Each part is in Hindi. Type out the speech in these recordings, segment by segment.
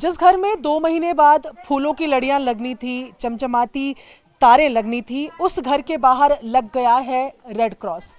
जिस घर में 2 महीने बाद फूलों की लड़ियां लगनी थी, चमचमाती तारें लगनी थी, उस घर के बाहर लग गया है रेड क्रॉस।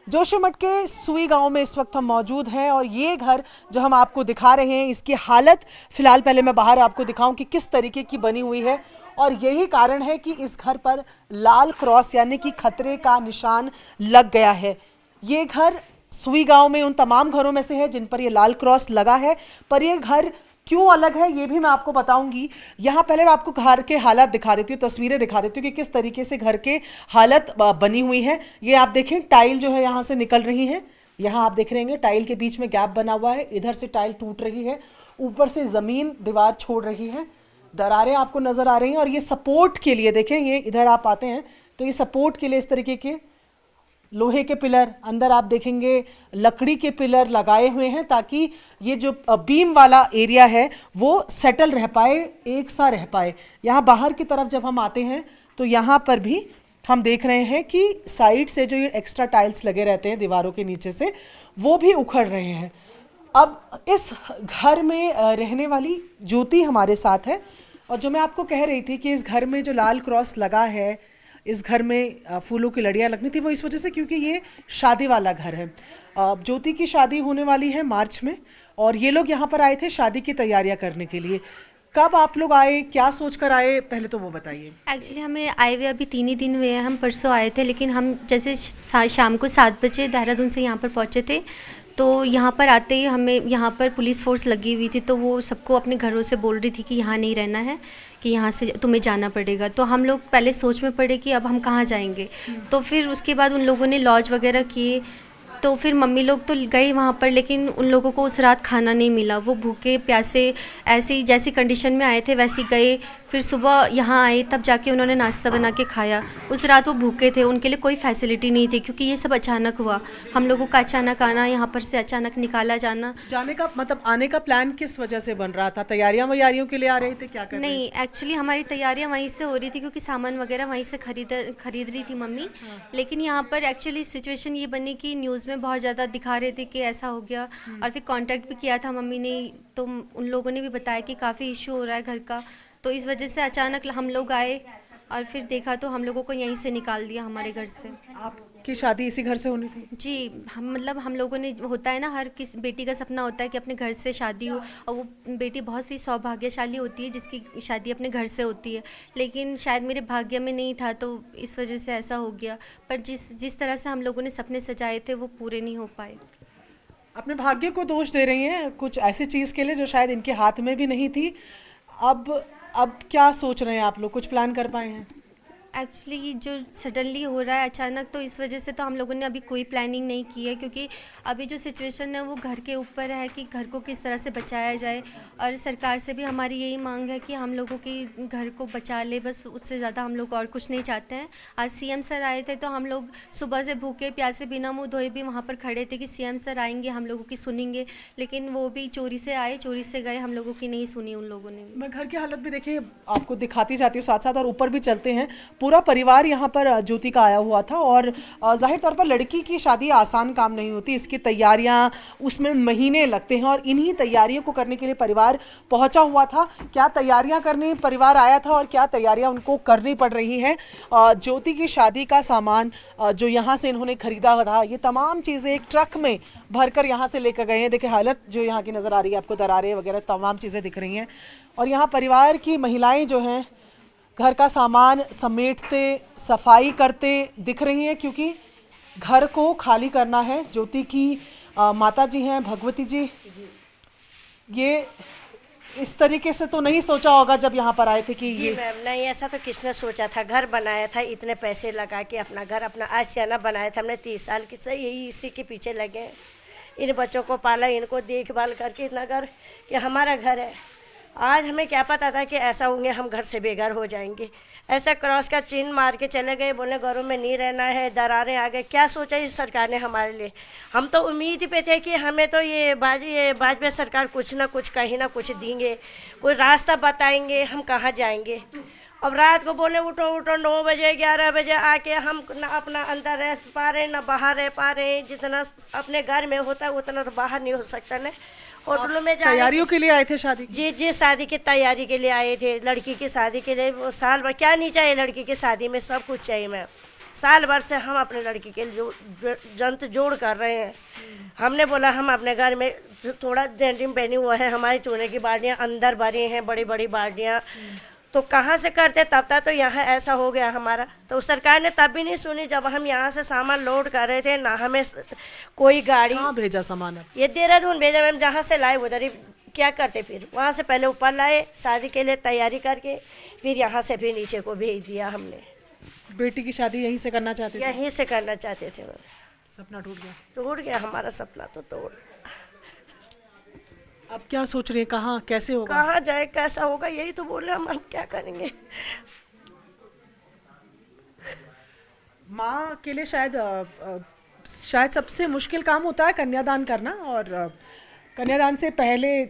जोशीमठ के सुई गांव में इस वक्त हम मौजूद हैं और ये घर जो हम आपको दिखा रहे हैं, इसकी हालत फिलहाल पहले मैं बाहर आपको दिखाऊं कि किस तरीके की बनी हुई है। और यही कारण है कि इस घर पर लाल क्रॉस यानी कि खतरे का निशान लग गया है। ये घर सुई गांव में उन तमाम घरों में से है जिन पर ये लाल क्रॉस लगा है, पर ये घर क्यों अलग है ये भी मैं आपको बताऊंगी। यहाँ पहले मैं आपको घर के हालात दिखा देती हूँ, तस्वीरें दिखा देती हूँ कि किस तरीके से घर के हालत बनी हुई है। ये आप देखें, टाइल जो है यहाँ से निकल रही है। यहाँ आप देख रहे हैं टाइल के बीच में गैप बना हुआ है, इधर से टाइल टूट रही है, ऊपर से जमीन दीवार छोड़ रही है, दरारें आपको नजर आ रही हैं। और ये सपोर्ट के लिए देखें, ये इधर आप आते हैं तो ये सपोर्ट के लिए इस तरीके के लोहे के पिलर, अंदर आप देखेंगे लकड़ी के पिलर लगाए हुए हैं ताकि ये जो बीम वाला एरिया है वो सेटल रह पाए, एक सा रह पाए। यहाँ बाहर की तरफ जब हम आते हैं तो यहाँ पर भी हम देख रहे हैं कि साइड से जो ये एक्स्ट्रा टाइल्स लगे रहते हैं दीवारों के नीचे से, वो भी उखड़ रहे हैं। अब इस घर में रहने वाली ज्योति हमारे साथ है और जो मैं आपको कह रही थी कि इस घर में जो लाल क्रॉस लगा है, इस घर में फूलों की लड़ियां लगनी थी, वो इस वजह से क्योंकि ये शादी वाला घर है। ज्योति की शादी होने वाली है मार्च में और ये लोग यहाँ पर आए थे शादी की तैयारियां करने के लिए। कब आप लोग आए, क्या सोचकर आए, पहले तो वो बताइए। एक्चुअली हमें आए हुए अभी 3 ही दिन हुए हैं, हम परसों आए थे, लेकिन हम जैसे शाम को 7 बजे देहरादून से यहाँ पर पहुँचे थे। तो यहाँ पर आते ही हमें यहाँ पर पुलिस फोर्स लगी हुई थी, तो वो सबको अपने घरों से बोल रही थी कि यहाँ नहीं रहना है, कि यहाँ से तुम्हें जाना पड़ेगा। तो हम लोग पहले सोच में पड़े कि अब हम कहाँ जाएंगे। तो फिर उसके बाद उन लोगों ने लॉज वगैरह किए, तो फिर मम्मी लोग तो गए वहाँ पर, लेकिन उन लोगों को उस रात खाना नहीं मिला। वो भूखे प्यासे ऐसी जैसी कंडीशन में आए थे वैसे गए। फिर सुबह यहाँ आए तब जाके उन्होंने नाश्ता बना के खाया। उस रात वो भूखे थे, उनके लिए कोई फैसिलिटी नहीं थी क्योंकि ये सब अचानक हुआ। हम लोगों का अचानक आना, यहाँ पर से अचानक निकाला जाना। जाने का मतलब आने का प्लान किस वजह से बन रहा था? तैयारियां वैयारियों के लिए आ रहे थे, क्या कर रहे थे? नहीं, एक्चुअली हमारी तैयारियां वहीं से हो रही थी क्योंकि सामान वगैरह वहीं से खरीद रही थी मम्मी। लेकिन यहाँ पर एक्चुअली सिचुएशन ये बनी कि न्यूज़ में बहुत ज़्यादा दिखा रहे थे कि ऐसा हो गया। और फिर कांटेक्ट भी किया था मम्मी ने, तो उन लोगों ने भी बताया कि काफ़ी इशू हो रहा है घर का। तो इस वजह से अचानक हम लोग आए और फिर देखा तो हम लोगों को यहीं से निकाल दिया हमारे घर से। आपकी शादी इसी घर से होनी थी? जी, हम लोगों ने, होता है ना, हर किस बेटी का सपना होता है कि अपने घर से शादी हो, और वो बेटी बहुत सी सौभाग्यशाली होती है जिसकी शादी अपने घर से होती है। लेकिन शायद मेरे भाग्य में नहीं था, तो इस वजह से ऐसा हो गया। पर जिस तरह से हम लोगों ने सपने सजाए थे वो पूरे नहीं हो पाए। अपने भाग्य को दोष दे रही हैं कुछ ऐसी चीज़ के लिए जो शायद इनके हाथ में भी नहीं थी। अब क्या सोच रहे हैं आप लोग, कुछ प्लान कर पाए हैं? एक्चुअली जो सडनली हो रहा है अचानक, तो इस वजह से तो हम लोगों ने अभी कोई प्लानिंग नहीं की है क्योंकि अभी जो सिचुएशन है वो घर के ऊपर है कि घर को किस तरह से बचाया जाए। और सरकार से भी हमारी यही मांग है कि हम लोगों की घर को बचा ले, बस उससे ज़्यादा हम लोग और कुछ नहीं चाहते हैं। आज सीएम सर आए थे तो हम लोग सुबह से भूखे प्यासे बिना मुँह धोए भी वहाँ पर खड़े थे कि सीएम सर आएंगे, हम लोगों की सुनेंगे। लेकिन वो भी चोरी से आए, चोरी से गए, हम लोगों की नहीं सुनी उन लोगों ने। मैं घर की हालत भी देखिए आपको दिखाती जाती हूँ साथ साथ, और ऊपर भी चलते हैं। पूरा परिवार यहाँ पर ज्योति का आया हुआ था और जाहिर तौर पर लड़की की शादी आसान काम नहीं होती, इसकी तैयारियाँ उसमें महीने लगते हैं और इन्हीं तैयारियों को करने के लिए परिवार पहुँचा हुआ था। क्या तैयारियाँ करने परिवार आया था और क्या तैयारियाँ उनको करनी पड़ रही हैं। ज्योति की शादी का सामान जो यहाँ से इन्होंने खरीदा था, ये तमाम चीज़ें एक ट्रक में भरकर यहाँ से लेकर गए हैं। देखिए हालत जो यहाँ की नज़र आ रही है आपको, दरारें वगैरह तमाम चीज़ें दिख रही हैं। और यहाँ परिवार की महिलाएं जो हैं घर का सामान समेटते, सफाई करते दिख रही हैं क्योंकि घर को खाली करना है। ज्योति की माता जी हैं, भगवती जी, ये इस तरीके से तो नहीं सोचा होगा जब यहाँ पर आए थे कि ये मैम नहीं, ऐसा तो किसने सोचा था। घर बनाया था, इतने पैसे लगा के अपना घर, अपना आशियाना बनाया था हमने 30 साल की से, यही इसी के पीछे लगे। इन बच्चों को पाला, इनको देखभाल करके इतना घर कि हमारा घर है। आज हमें क्या पता था कि ऐसा होंगे, हम घर से बेघर हो जाएंगे। ऐसा क्रॉस का चिन्ह मार के चले गए, बोले घरों में नहीं रहना है, दरारें आ गए। क्या सोचा इस सरकार ने हमारे लिए? हम तो उम्मीद पे थे कि हमें तो ये भाजपा सरकार कुछ ना कुछ कहीं ना कुछ देंगे, कोई रास्ता बताएंगे, हम कहाँ जाएंगे। अब रात को बोले उठो उठो, 9 बजे 11 बजे आके हम ना अपना अंदर रह पा रहे ना बाहर रह पा रहे। जितना अपने घर में होता है उतना तो बाहर नहीं हो सकता ना। होटलों में जा तैयारियों के लिए आए थे शादी? जी जी, शादी की तैयारी के लिए आए थे, लड़की की शादी के लिए। वो साल भर क्या नहीं चाहिए लड़की की शादी में, सब कुछ चाहिए मैम। साल भर से हम अपने लड़की के लिए जंत जोड़ कर रहे हैं। हमने बोला हम अपने घर में थोड़ा डेंटिंग पहनी हुआ है, हमारी चूने की बाल्टियाँ अंदर भरी हैं, बड़ी बड़ी बाल्टियाँ, तो कहाँ से करते, तब तक तो यहाँ ऐसा हो गया हमारा। तो सरकार ने तब भी नहीं सुनी जब हम यहाँ से सामान लोड कर रहे थे, ना हमें कोई गाड़ी। कहाँ भेजा सामान? ये देहरादून भेजा मैम, जहाँ से लाए उधर ही क्या करते, फिर वहाँ से पहले ऊपर लाए शादी के लिए तैयारी करके, फिर यहाँ से फिर नीचे को भेज दिया हमने। बेटी की शादी यहीं से करना चाहते थे? यहीं से करना चाहते थे मैम। सपना टूट गया? टूट गया हमारा सपना, तो तोड़। अब क्या सोच रहे हैं, कहाँ कैसे होगा? कहाँ जाए, कैसा होगा, यही तो बोल रहे हम क्या करेंगे। माँ के लिए शायद सबसे मुश्किल काम होता है कन्यादान करना। और कन्यादान से पहले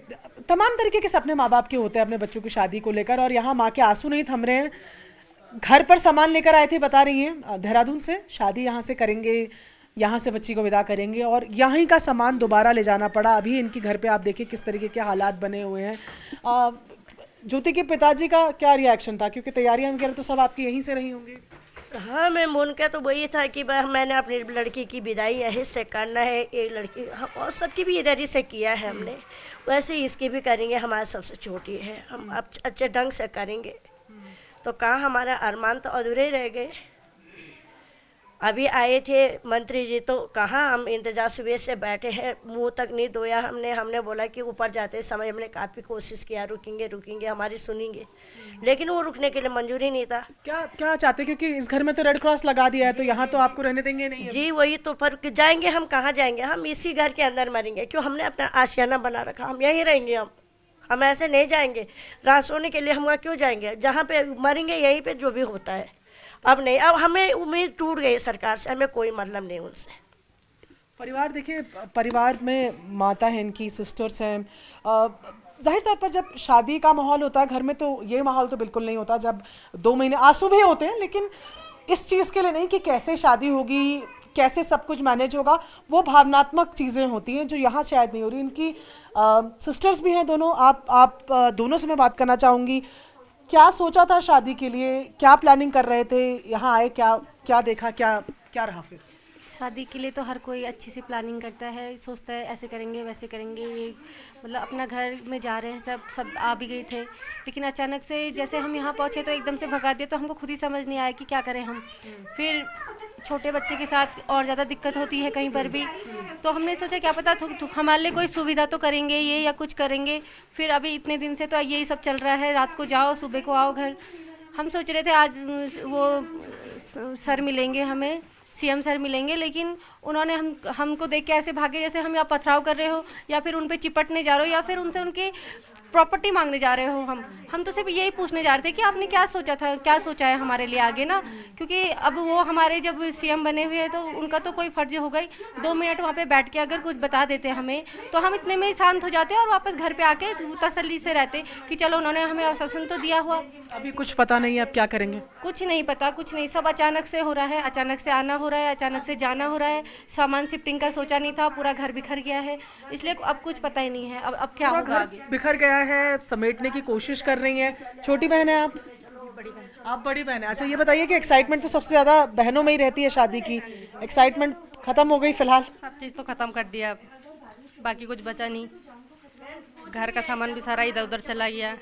तमाम तरीके के सपने माँ बाप के होते हैं अपने बच्चों की शादी को लेकर, और यहाँ माँ के आंसू नहीं थम रहे हैं। घर पर सामान लेकर आए थे, बता रही हैं देहरादून से, शादी यहाँ से करेंगे, यहाँ से बच्ची को विदा करेंगे, और यहीं का सामान दोबारा ले जाना पड़ा। अभी इनकी घर पे आप देखिए किस तरीके के हालात बने हुए हैं। ज्योति के पिताजी का क्या रिएक्शन था, क्योंकि तैयारियां वगैरह तो सब आपकी यहीं से रही होंगी? हाँ मैम, उनका तो वही था कि भाई मैंने अपनी लड़की की विदाई यहीं से करना है। एक लड़की और सबकी भी इधर ही से किया है हमने, वैसे ही इसकी भी करेंगे। हमारे सबसे छोटी है, हम अब अच्छे ढंग से करेंगे। तो कहाँ हमारा अरमान तो अधूरे रह गए। अभी आए थे मंत्री जी, तो कहाँ हम इंतजार सुबह से बैठे हैं, मुंह तक नहीं धोया हमने बोला कि ऊपर जाते समय हमने काफ़ी कोशिश किया, रुकेंगे हमारी सुनेंगे, लेकिन वो रुकने के लिए मंजूरी नहीं था। क्या चाहते, क्योंकि इस घर में तो रेड क्रॉस लगा दिया है, तो यहाँ तो आपको रहने देंगे नहीं? जी वही तो, पर जाएंगे हम, कहाँ जाएंगे हम, इसी घर के अंदर मरेंगे। क्यों, हमने अपना आशियाना बना रखा, हम यहीं रहेंगे। हम ऐसे नहीं जाएंगे, रात सोने के लिए हम वहाँ क्यों जाएंगे, जहाँ पे मरेंगे यहीं पे जो भी होता है। अब नहीं, अब हमें उम्मीद टूट गई सरकार से, हमें कोई मतलब नहीं उनसे। परिवार देखिए, परिवार में माता है, इनकी सिस्टर्स हैं। जाहिर तौर पर जब शादी का माहौल होता है घर में, तो ये माहौल तो बिल्कुल नहीं होता। जब 2 महीने आंसू भी होते हैं, लेकिन इस चीज़ के लिए नहीं कि कैसे शादी होगी, कैसे सब कुछ मैनेज होगा, वो भावनात्मक चीज़ें होती हैं जो यहाँ शायद नहीं हो रही। इनकी सिस्टर्स भी हैं दोनों। आप दोनों से मैं बात करना चाहूँगी। क्या सोचा था शादी के लिए, क्या प्लानिंग कर रहे थे, यहाँ आए क्या देखा, क्या रहा फिर? शादी के लिए तो हर कोई अच्छी सी प्लानिंग करता है, सोचता है ऐसे करेंगे वैसे करेंगे। ये मतलब अपना घर में जा रहे हैं, सब आ भी गए थे, लेकिन अचानक से जैसे हम यहाँ पहुँचे तो एकदम से भगा दिया, तो हमको खुद ही समझ नहीं आया कि क्या करें हम। फिर छोटे बच्चे के साथ और ज़्यादा दिक्कत होती है कहीं पर भी, तो हमने सोचा क्या पता हमारे लिए कोई सुविधा तो करेंगे ये, या कुछ करेंगे। फिर अभी इतने दिन से तो यही सब चल रहा है, रात को जाओ सुबह को आओ घर। हम सोच रहे थे आज वो सर मिलेंगे, हमें सीएम सर मिलेंगे, लेकिन उन्होंने हमको देख के ऐसे भागे जैसे हम यहाँ पथराव कर रहे हो, या फिर उन पे चिपटने जा रहे हो, या फिर उनसे उनकी प्रॉपर्टी मांगने जा रहे हो। हम तो सिर्फ यही पूछने जा रहे थे कि आपने क्या सोचा था, क्या सोचा है हमारे लिए आगे ना, क्योंकि अब वो हमारे जब सीएम बने हुए हैं तो उनका तो कोई फर्ज होगा ही। 2 मिनट वहाँ पे बैठ के अगर कुछ बता देते हमें, तो हम इतने में ही शांत हो जाते और वापस घर पे आके तसल्ली से रहते कि चलो उन्होंने हमें आश्वासन तो दिया हुआ। अभी कुछ पता नहीं है अब क्या करेंगे? कुछ नहीं पता, कुछ नहीं, सब अचानक से हो रहा है, अचानक से आना हो रहा है, अचानक से जाना हो रहा है। सामान शिफ्टिंग का सोचा नहीं था, पूरा घर बिखर गया है, इसलिए अब कुछ पता ही नहीं है अब क्या होगा आगे। बिखर गया है, समेटने की कोशिश कर रही हैं। छोटी बहन है आप? आप बड़ी बहन है। अच्छा ये बताइए कि एक्साइटमेंट तो सबसे ज़्यादा बहनों में ही रहती है शादी की, एक्साइटमेंट खत्म हो गई फिलहाल? सब चीज़ तो ख़त्म कर दिया, अब बाकी कुछ बचा नहीं। घर का सामान भी सारा इधर उधर चला गया,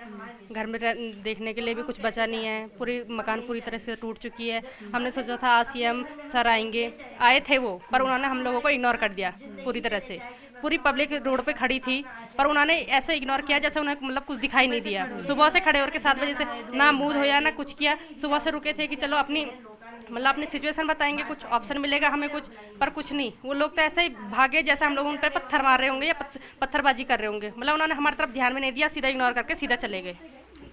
घर में देखने के लिए भी कुछ बचा नहीं है, पूरी मकान पूरी तरह से टूट चुकी है। हमने सोचा था आज सीएम सर आए थे वो, पर उन्होंने हम लोगों को इग्नोर कर दिया पूरी तरह से। पूरी पब्लिक रोड पे खड़ी थी, पर उन्होंने ऐसे इग्नोर किया जैसे उन्हें मतलब कुछ दिखाई नहीं दिया। सुबह से खड़े होकर 7 बजे से ना मुँह धोया ना कुछ किया, सुबह से रुके थे कि चलो अपनी सिचुएशन बताएंगे, कुछ ऑप्शन मिलेगा हमें कुछ, पर कुछ नहीं। वो लोग तो ऐसे ही भागे जैसे हम लोग उन पर पत्थर मार रहे होंगे या पत्थरबाजी कर रहे होंगे। मतलब उन्होंने हमारी तरफ ध्यान में नहीं दिया, सीधा इग्नोर करके सीधा चले गए।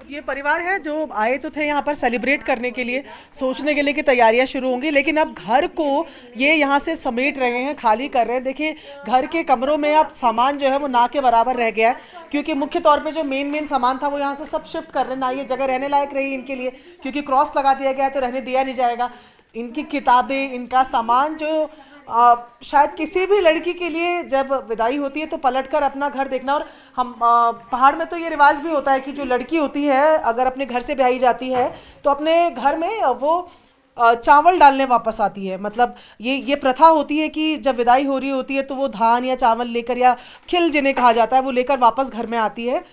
ये परिवार है जो आए तो थे यहाँ पर सेलिब्रेट करने के लिए, सोचने के लिए कि तैयारियां शुरू होंगी, लेकिन अब घर को ये यहाँ से समेट रहे हैं, खाली कर रहे हैं। देखिए घर के कमरों में अब सामान जो है वो ना के बराबर रह गया है, क्योंकि मुख्य तौर पे जो मेन सामान था वो यहाँ से सब शिफ्ट कर रहे हैं। ना ये जगह रहने लायक रही इनके लिए, क्योंकि क्रॉस लगा दिया गया है तो रहने दिया नहीं जाएगा। इनकी किताबें, इनका सामान जो शायद किसी भी लड़की के लिए जब विदाई होती है तो पलटकर अपना घर देखना, और हम पहाड़ में तो ये रिवाज भी होता है कि जो लड़की होती है अगर अपने घर से ब्याही जाती है तो अपने घर में वो चावल डालने वापस आती है। मतलब ये प्रथा होती है कि जब विदाई हो रही होती है तो वो धान या चावल लेकर, या खिल जिन्हें कहा जाता है, वो लेकर वापस घर में आती है।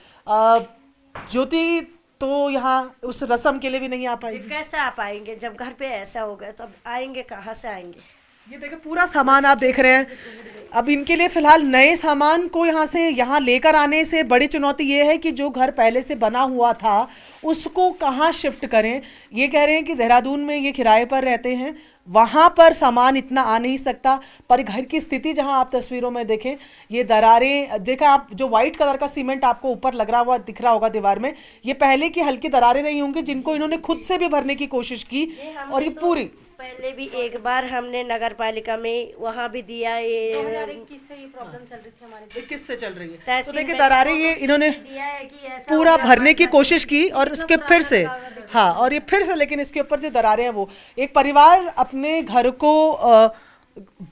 ज्योति तो यहाँ उस रस्म के लिए भी नहीं आ पाएगी। कैसे आ पाएंगे जब घर पे ऐसा हो गया, तो अब आएंगे कहाँ से आएंगे। ये देखिए पूरा सामान आप देख रहे हैं। अब इनके लिए फिलहाल नए सामान को यहाँ लेकर आने से बड़ी चुनौती ये है कि जो घर पहले से बना हुआ था उसको कहाँ शिफ्ट करें। ये कह रहे हैं कि देहरादून में ये किराए पर रहते हैं, वहाँ पर सामान इतना आ नहीं सकता। पर घर की स्थिति जहाँ आप तस्वीरों में देखें, ये दरारें देखा आप, जो वाइट कलर का सीमेंट आपको ऊपर लग रहा हुआ दिख रहा होगा दीवार में, ये पहले की हल्की दरारें नहीं होंगी जिनको इन्होंने खुद से भी भरने की कोशिश की। और ये पूरी पहले भी एक बार हमने नगर पालिका में वहाँ भी दिया, ये 2021 से ये प्रॉब्लम चल रही थी हमारे। 21 से चल रही है। तो तहसील देखिए में दरारें ये इन्होंने दिया है कि ऐसा पूरा हो गया, भरने की कोशिश की और उसके फिर से, हाँ, और ये फिर से, लेकिन इसके ऊपर जो दरारें हैं वो, एक परिवार अपने घर को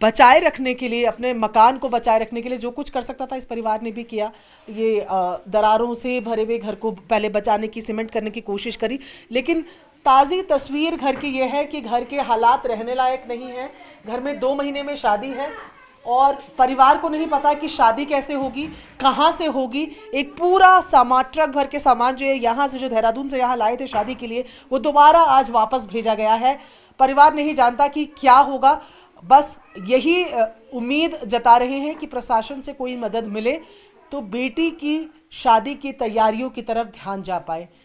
बचाए रखने के लिए, अपने मकान को बचाए रखने के लिए जो कुछ कर सकता था इस परिवार ने भी किया। ये दरारों से भरे हुए घर को पहले बचाने की, सीमेंट करने की कोशिश करी, लेकिन ताज़ी तस्वीर घर की ये है कि घर के हालात रहने लायक नहीं है। घर में 2 महीने में शादी है और परिवार को नहीं पता कि शादी कैसे होगी, कहाँ से होगी। एक पूरा सामान, ट्रक भर के सामान जो है यहाँ से, जो देहरादून से यहाँ लाए थे शादी के लिए, वो दोबारा आज वापस भेजा गया है। परिवार नहीं जानता कि क्या होगा, बस यही उम्मीद जता रहे हैं कि प्रशासन से कोई मदद मिले तो बेटी की शादी की तैयारियों की तरफ ध्यान जा पाए।